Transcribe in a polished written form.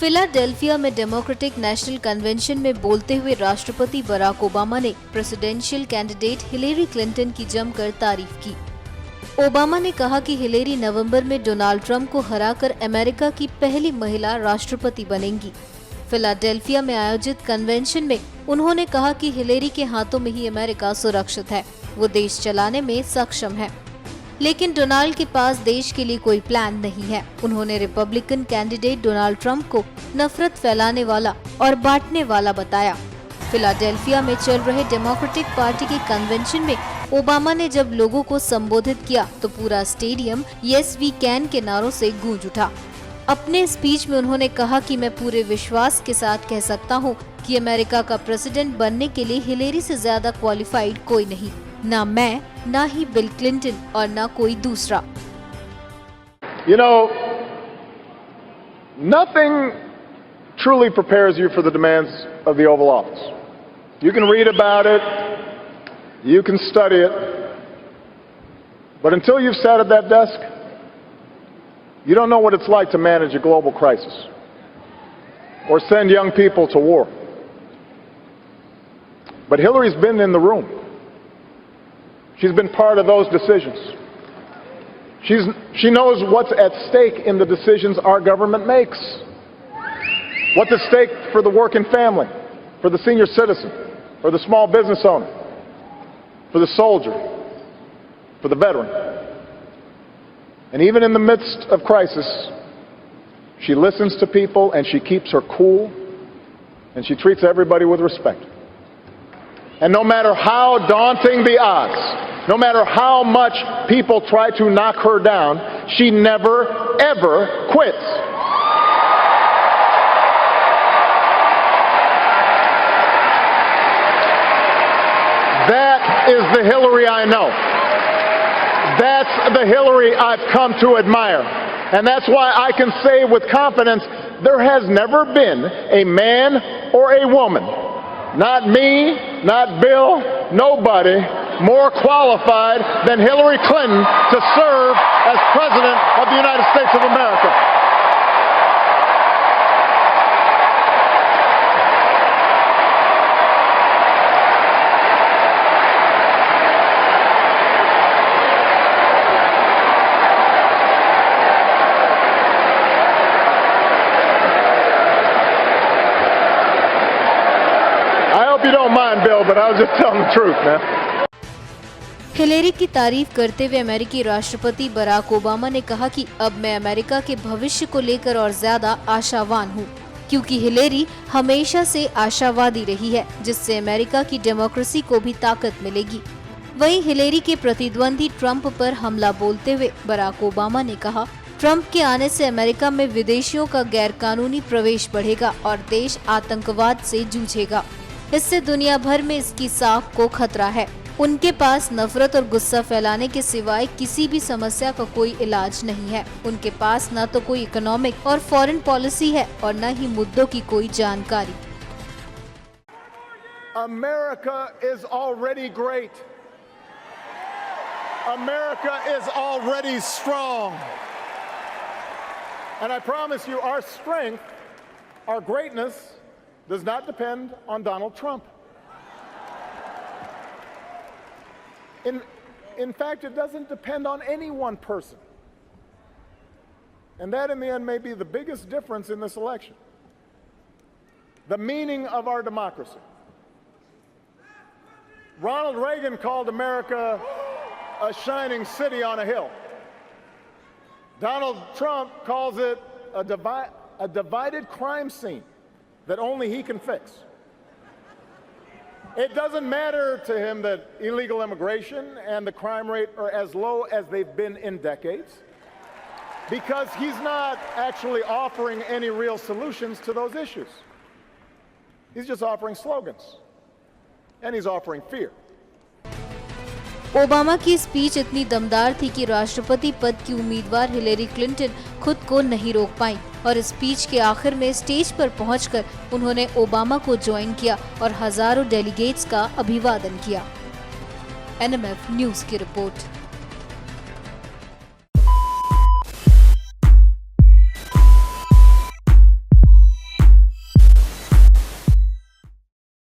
Philadelphia में democratic national convention में बोलते हुए राष्ट्रपति बराक ओबामा ने प्रेसिडेंशियल कैंडिडेट हिलेरी क्लिंटन की जमकर तारीफ की। ओबामा ने कहा कि हिलेरी नवंबर में डोनाल्ड ट्रंप को हराकर अमेरिका की पहली महिला राष्ट्रपति बनेंगी। फिलाडेल्फिया में आयोजित कन्वेंशन में उन्होंने कहा कि हिलेरी के हाथों में ही अमेरिका सुरक्षित है, वो देश चलाने में सक्षम है, लेकिन डोनाल्ड के पास देश के लिए कोई प्लान नहीं है। उन्होंने रिपब्लिकन कैंडिडेट डोनाल्ड ट्रंप को नफरत फैलाने वाला और बांटने वाला बताया। फिलाडेल्फिया में चल रहे डेमोक्रेटिक पार्टी के कन्वेंशन में ओबामा ने जब लोगों को संबोधित किया तो पूरा स्टेडियम यस वी कैन के नारों से गूंज उठा। अपने स्पीच में उन्होंने कहा कि मैं पूरे विश्वास के साथ कह सकता हूँ कि अमेरिका का प्रेसिडेंट बनने के लिए हिलेरी से ज्यादा क्वालिफाइड कोई नहीं, ना मैं, ना ही बिल क्लिंटन और ना कोई दूसरा। You know, nothing truly prepares you for the demands of the Oval Office. You can read about it, you can study it, but until you've sat at that desk, you don't know what it's like to manage a global crisis or send young people to war. But Hillary's been in the room. She's been part of those decisions. She knows what's at stake in the decisions our government makes. What's at stake for the working family, for the senior citizen, for the small business owner, for the soldier, for the veteran. And even in the midst of crisis, she listens to people and she keeps her cool and she treats everybody with respect. And no matter how daunting the odds, no matter how much people try to knock her down, she never, ever quits. That is the Hillary I know. That's the Hillary I've come to admire. And that's why I can say with confidence, there has never been a man or a woman, not me, not Bill, nobody more qualified than Hillary Clinton to serve as President of the United States of America. I hope you don't mind, Bill, but I was just telling the truth, man. Hillary की तारीफ करते हुए अमेरिकी राष्ट्रपति Barack Obama ने कहा कि अब मैं अमेरिका के भविष्य को लेकर और ज्यादा आशावान हूँ, क्योंकि हिलेरी हमेशा से आशावादी रही है, जिससे अमेरिका की डेमोक्रेसी को भी ताकत मिलेगी। वहीं हिलेरी के प्रतिद्वंदी ट्रंप पर हमला बोलते हुए बराक ओबामा ने कहा, ट्रंप के आने से अमेरिका में विदेशियों का गैरकानूनी प्रवेश बढ़ेगा और देश आतंकवाद से जूझेगा। इससे दुनिया भर में इसकी साख को खतरा है। उनके पास नफरत और गुस्सा फैलाने के सिवाय किसी भी समस्या का कोई इलाज नहीं है। उनके पास न तो कोई इकोनॉमिक और फॉरेन पॉलिसी है और न ही मुद्दों की कोई जानकारी। America is already great. America is already strong. And I promise you, our strength, our greatness does not depend on Donald Trump. In fact, it doesn't depend on any one person. And that, in the end, may be the biggest difference in this election. The meaning of our democracy. Ronald Reagan called America a shining city on a hill. Donald Trump calls it a divided crime scene that only he can fix. It doesn't matter to him that illegal immigration and the crime rate are as low as they've been in decades, because he's not actually offering any real solutions to those issues. He's just offering slogans, and he's offering fear. Obama की speech इतनी दमदार थी कि राष्ट्रपति पद की उम्मीदवार Hillary Clinton खुद को नहीं रोक पाई और स्पीच के आखिर में स्टेज पर पहुंचकर उन्होंने ओबामा को ज्वाइन किया और हजारों डेलीगेट्स का अभिवादन किया। NMF न्यूज़ की रिपोर्ट।